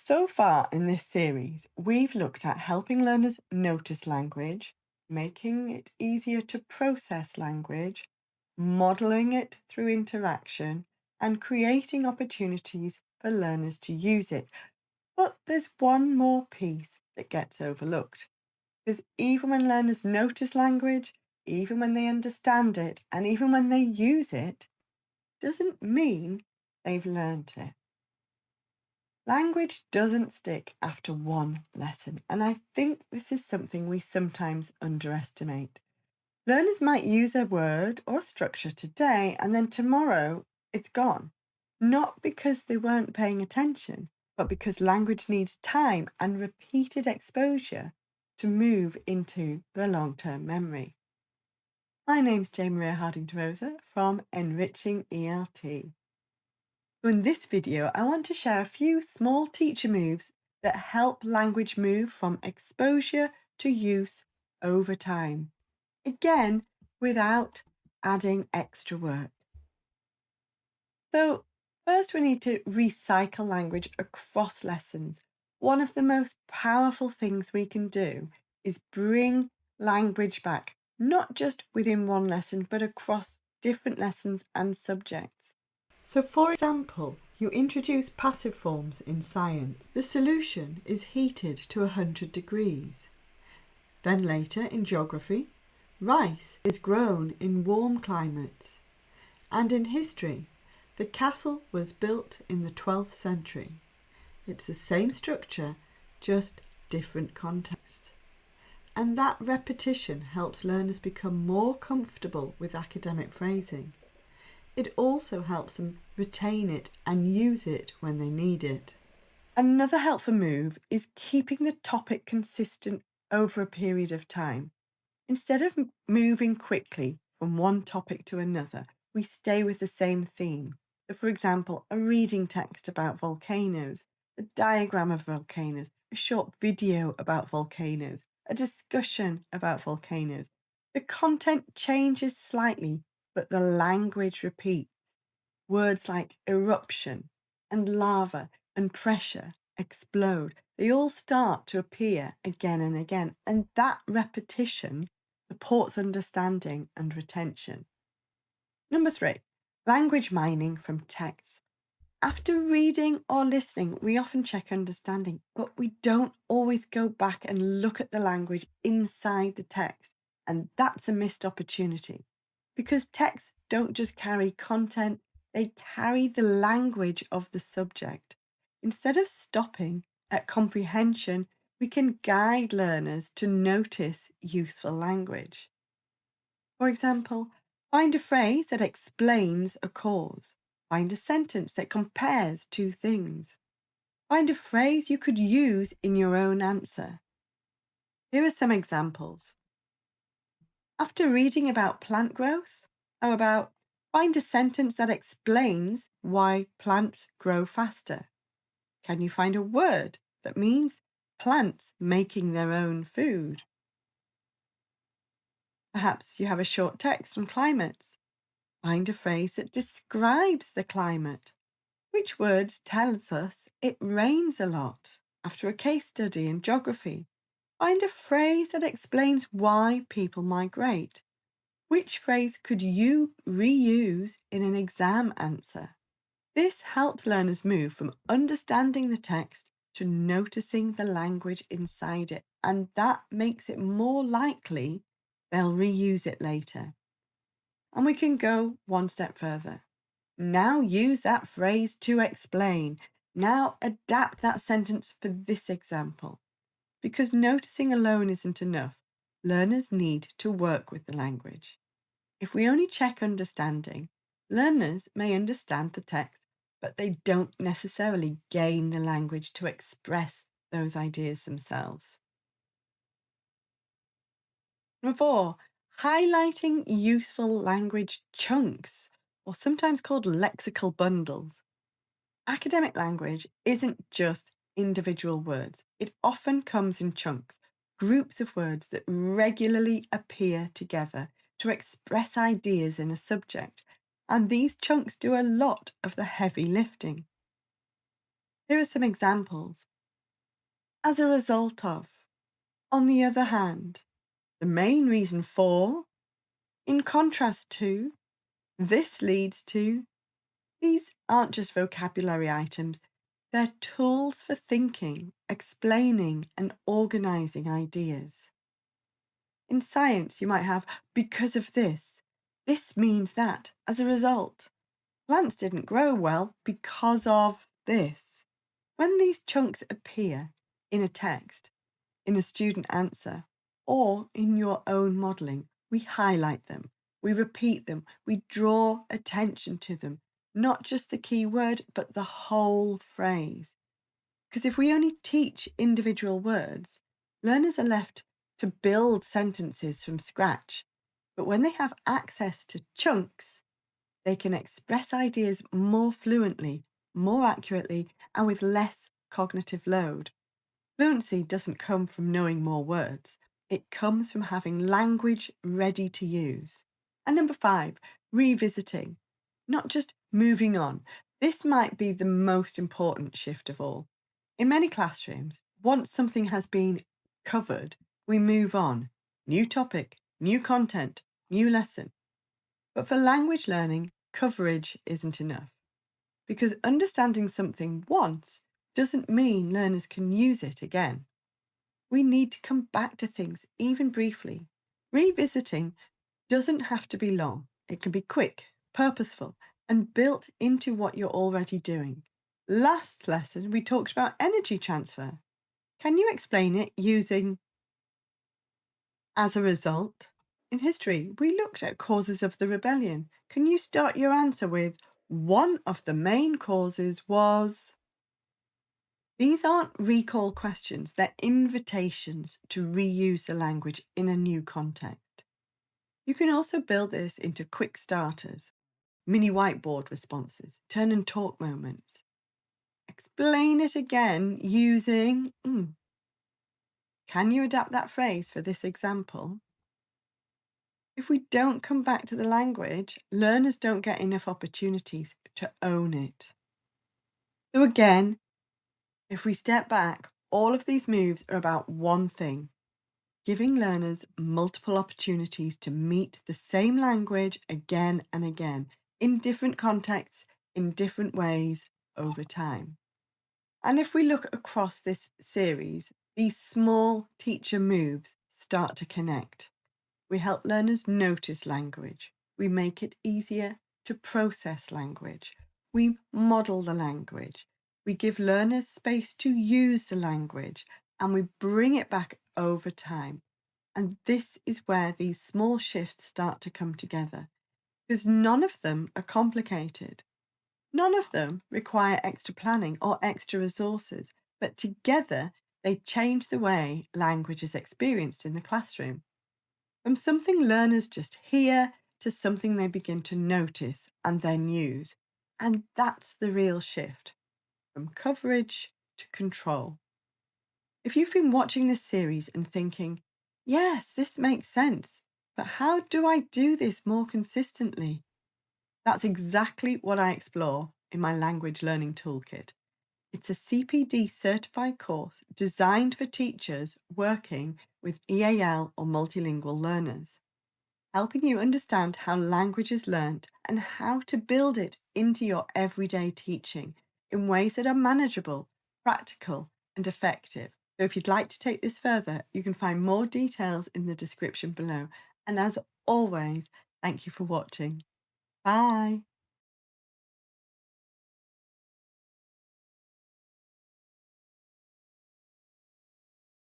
So far in this series, we've looked at helping learners notice language, making it easier to process language, modelling it through interaction, and creating opportunities for learners to use it. But there's one more piece that gets overlooked. Because even when learners notice language, even when they understand it, and even when they use it, doesn't mean they've learnt it. Language doesn't stick after one lesson, and I think this is something we sometimes underestimate. Learners might use a word or structure today, and then tomorrow it's gone. Not because they weren't paying attention, but because language needs time and repeated exposure to move into the long-term memory. My name's Jane Maria Harding-Rosa from Enriching ELT. So in this video, I want to share a few small teacher moves that help language move from exposure to use over time. Again, without adding extra work. So first we need to recycle language across lessons. One of the most powerful things we can do is bring language back, not just within one lesson, but across different lessons and subjects. So for example, you introduce passive forms in science. The solution is heated to 100 degrees. Then later in geography, rice is grown in warm climates. And in history, the castle was built in the 12th century. It's the same structure, just different context. And that repetition helps learners become more comfortable with academic phrasing. It also helps them retain it and use it when they need it. Another helpful move is keeping the topic consistent over a period of time. Instead of moving quickly from one topic to another, we stay with the same theme. So for example, a reading text about volcanoes, a diagram of volcanoes, a short video about volcanoes, a discussion about volcanoes. The content changes slightly, but the language repeats. Words like eruption and lava and pressure, explode, they all start to appear again and again, and that repetition supports understanding and retention. Number 3, language mining from text. After reading or listening, we often check understanding, but we don't always go back and look at the language inside the text, and that's a missed opportunity. Because texts don't just carry content, they carry the language of the subject. Instead of stopping at comprehension, we can guide learners to notice useful language. For example, find a phrase that explains a cause. Find a sentence that compares two things. Find a phrase you could use in your own answer. Here are some examples. After reading about plant growth, how about find a sentence that explains why plants grow faster? Can you find a word that means plants making their own food? Perhaps you have a short text on climates. Find a phrase that describes the climate. Which words tells us it rains a lot? After a case study in geography, find a phrase that explains why people migrate. Which phrase could you reuse in an exam answer? This helps learners move from understanding the text to noticing the language inside it, and that makes it more likely they'll reuse it later. And we can go one step further. Now use that phrase to explain. Now adapt that sentence for this example. Because noticing alone isn't enough, learners need to work with the language. If we only check understanding, learners may understand the text, but they don't necessarily gain the language to express those ideas themselves. Number 4, highlighting useful language chunks, or sometimes called lexical bundles. Academic language isn't just individual words. It often comes in chunks, groups of words that regularly appear together to express ideas in a subject, and these chunks do a lot of the heavy lifting. Here are some examples. as a result of. On the other hand, the main reason for, in contrast to, this leads to, these aren't just vocabulary items, they're tools for thinking, explaining, and organizing ideas. In science, you might have because of this. This means that, as a result, plants didn't grow well because of this. When these chunks appear in a text, in a student answer, or in your own modelling, we highlight them, we repeat them, we draw attention to them, not just the key word, but the whole phrase. Because if we only teach individual words, learners are left to build sentences from scratch. But when they have access to chunks, they can express ideas more fluently, more accurately, and with less cognitive load. Fluency doesn't come from knowing more words. It comes from having language ready to use. And number 5, revisiting, not just moving on. This might be the most important shift of all. In many classrooms, once something has been covered, we move on. New topic, new content, new lesson. But for language learning, coverage isn't enough. Because understanding something once doesn't mean learners can use it again. We need to come back to things, even briefly. Revisiting doesn't have to be long. It can be quick, purposeful, and built into what you're already doing. Last lesson, we talked about energy transfer. Can you explain it using as a result? In history, we looked at causes of the rebellion. Can you start your answer with one of the main causes was? These aren't recall questions, they're invitations to reuse the language in a new context. You can also build this into quick starters, mini whiteboard responses, turn and talk moments. Explain it again using Can you adapt that phrase for this example? If we don't come back to the language, learners don't get enough opportunities to own it. So again, if we step back, all of these moves are about one thing: giving learners multiple opportunities to meet the same language again and again, in different contexts, in different ways, over time. And if we look across this series, these small teacher moves start to connect. We help learners notice language. We make it easier to process language. We model the language. We give learners space to use the language, and we bring it back over time. And this is where these small shifts start to come together, because none of them are complicated. None of them require extra planning or extra resources, but together they change the way language is experienced in the classroom. From something learners just hear to something they begin to notice and then use. And that's the real shift, from coverage to control. If you've been watching this series and thinking, yes, this makes sense, but how do I do this more consistently? That's exactly what I explore in my language learning toolkit. It's a CPD certified course designed for teachers working with EAL or multilingual learners, helping you understand how language is learned and how to build it into your everyday teaching in ways that are manageable, practical, and effective. So if you'd like to take this further, you can find more details in the description below. And as always, thank you for watching. Bye.